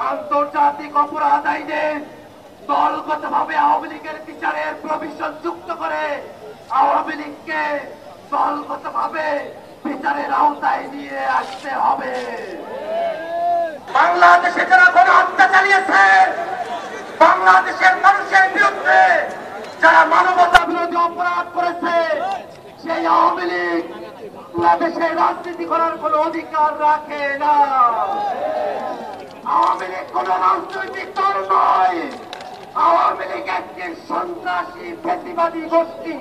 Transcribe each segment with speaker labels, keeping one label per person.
Speaker 1: আন্তর্জাতিক অপরাধ আইনে দলগতভাবে আওয়ামী লীগের বিচারের প্রভিশন যুক্ত করে আওয়ামী লীগকে দলগতভাবে বিচারের আওতায় নিয়ে আসতে হবে। বাংলাদেশে যারা গণহত্যা চালিয়েছে, বাংলাদেশের মানুষের বিরুদ্ধে যারা মানবতা বিরোধী অপরাধ করেছে, সেই আওয়ামী লীগ বাংলাদেশে রাজনীতি করার কোন অধিকার রাখে না। আওয়ামী লীগ কোন রাজনৈতিক দল নয়, আওয়ামী লীগ একটি সন্ত্রাসী ফ্যাসিবাদী গোষ্ঠী।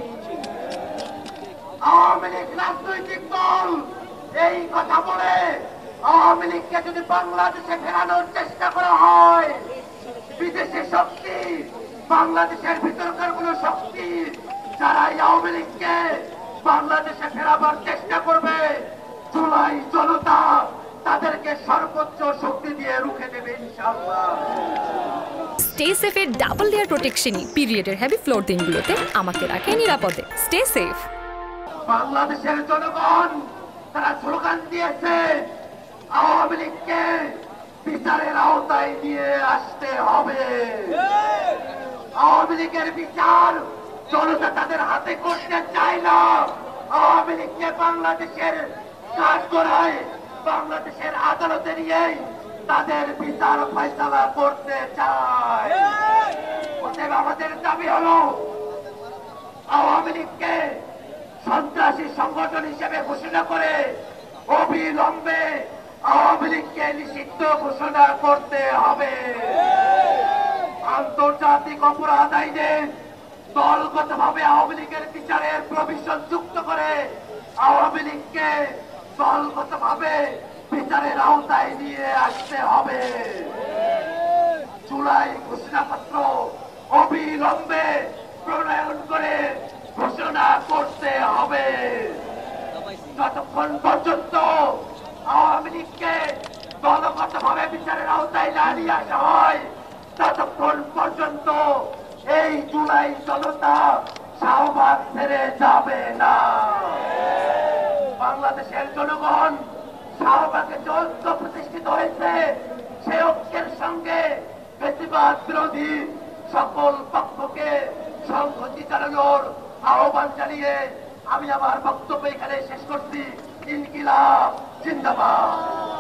Speaker 1: আওয়ামী লীগ রাজনৈতিক দল এই কথা বলে আওয়ামী লীগকে যদি বাংলাদেশে ফেরানোর চেষ্টা করা হয়, বিদেশি শক্তি বাংলাদেশের ভিতরকার কোন শক্তি যারা এই আওয়ামী লীগকে বাংলাদেশে ফেরাবার চেষ্টা করবে, জুলাই জনতা তাদেরকে সর্বোচ্চ শক্তি দিয়ে রুখে দেবে ইনশাআল্লাহ।
Speaker 2: স্টে সেফের ডাবল লেয়ার প্রোটেকশনই পিরিয়ডের হেভি ফ্লোর দিনগুলোতে আমাকে রাখে নিরাপদে। Stay safe.
Speaker 1: বাংলাদেশের জনগণ তারা স্লোগান দিয়েছে, আওয়ামী লীগকে বিচারের আওতায় নিয়ে আসতে হবে। আওয়ামী লীগের বিচার জনতা তাদের হাতে করতে চায় না। আওয়ামী লীগকে বাংলাদেশের কাঠগড়ায়, বাংলাদেশের আদালতে নিয়েই তাদের বিচার ফয়সালা করতে চায়। অতএব আমাদের দাবি হলো আওয়ামী লীগকে সন্ত্রাসী সংগঠন হিসেবে ঘোষণা করে অবিলম্বে আওয়ামী লীগকে নিষিদ্ধ ঘোষণা করতে হবে। আন্তর্জাতিক অপরাধ আইনে দলগতভাবে আওয়ামী লীগের বিচারের প্রভিশন যুক্ত করে আওয়ামী লীগকে দলগতভাবে বিচারের আওতায় নিয়ে আসতে হবে। জুলাই ঘোষণাপত্র অবিলম্বে প্রণয়ন করে ঘোষণা করতে হবে। যতক্ষণ পর্যন্ত আওয়ামী লীগকে দলগতভাবে বিচারের আওতায় না নিয়ে আসা হয়, ততক্ষণ পর্যন্ত এই জুলাই জনতা শাহবাগ ছেড়ে যাবে না। বাংলাদেশের জনগণ শাহবাগে যে ঐক্য প্রতিষ্ঠিত হয়েছে, সে ঐক্যের সঙ্গে ফ্যাসিবাদ বিরোধী সকল পক্ষকে সংহতি জানানোর আহ্বান জানিয়ে আমি আমার বক্তব্য এখানে শেষ করছি। ইনকিলাব জিন্দাবাদ।